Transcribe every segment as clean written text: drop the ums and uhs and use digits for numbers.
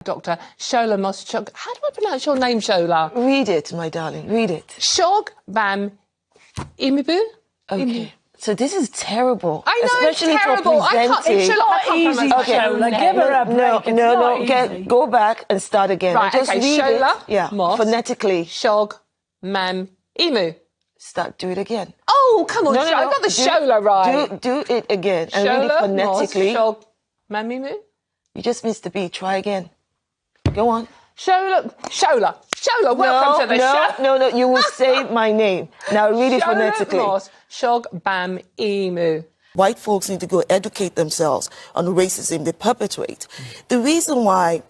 Dr. Shola Mos-Shogbamimu. How do I pronounce your name, Shola? Read it, my darling, read it. Shogbamimu. Okay. So this is terrible. I know, especially it's terrible. for presenting. It's not easy, Okay. Shola. Give her a break. No. Go back and start again. Right, Just okay, read Shola it. Yeah, Mos phonetically. Shogbamimu. Do it again. Oh, come on, I got the Shola right. Do it again and read it Shola phonetically. Mos-Shogbamimu. You just missed the beat. Try again. Go on. Shola, welcome to the show. No, you will say my name. Now read it phonetically. Shola Mos-Shogbamimu. White folks need to go educate themselves on the racism they perpetrate. The reason why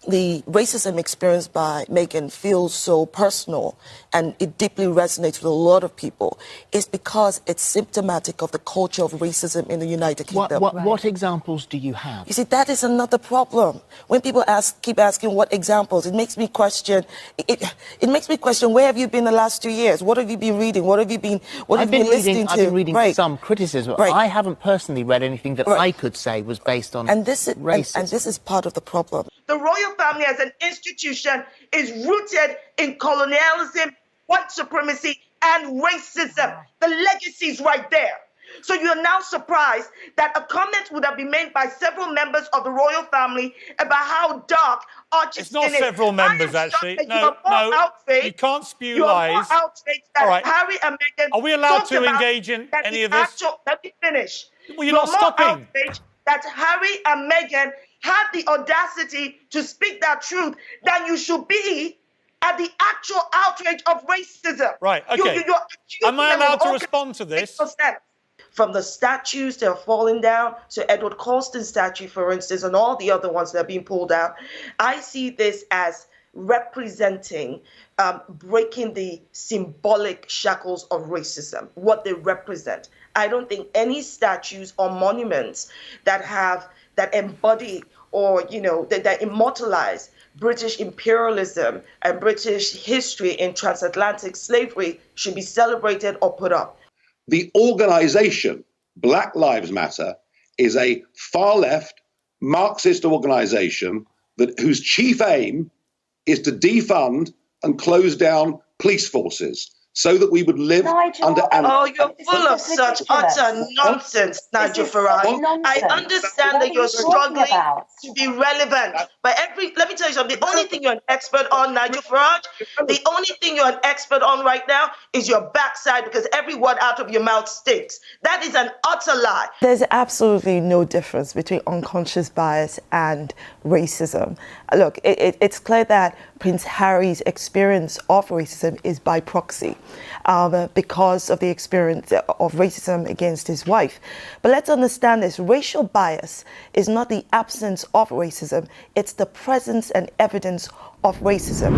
the racism experienced by Megan feels so personal and it deeply resonates with a lot of people is because it's symptomatic of the culture of racism in the United Kingdom. What examples do you have? You see, that is another problem. When people keep asking what examples, it makes me question. It makes me question, where have you been the last 2 years? What have you been reading? What have you been listening to? I've been reading right. some criticism. Right. I haven't personally read anything that I could say was based on racism. And this is part of the problem. The royal family as an institution is rooted in colonialism, white supremacy, and racism. The legacy is right there. So you're now surprised that a comment would have been made by several members of the royal family about how dark Archie's skin is. It's not several members, actually. No, you can't spew lies. More outraged that right. Harry and Meghan. Are we allowed to engage in any of this? Let me finish. Well, you're not stopping. Outraged that Harry and Meghan had the audacity to speak that truth than you should be at the actual outrage of racism. Right, okay. Am I allowed to respond to this? From the statues that are falling down, so Edward Colston's statue, for instance, and all the other ones that are being pulled down, I see this as representing breaking the symbolic shackles of racism, what they represent. I don't think any statues or monuments that embody or, that immortalize British imperialism and British history in transatlantic slavery should be celebrated or put up. The organization, Black Lives Matter, is a far-left Marxist organization whose chief aim is to defund and close down police forces so that we would live under anarchy. Oh, you're full of such utter nonsense, Nigel Farage. I understand that you're struggling to be relevant, but let me tell you something. The only thing you're an expert on, Nigel Farage, the only thing you're an expert on right now is your backside, because every word out of your mouth stinks. That is an utter lie. There's absolutely no difference between unconscious bias and racism. Look, it's clear that Prince Harry's experience of racism is by proxy because of the experience of racism against his wife. But let's understand this. Racial bias is not the absence of racism. It's the presence and evidence of racism.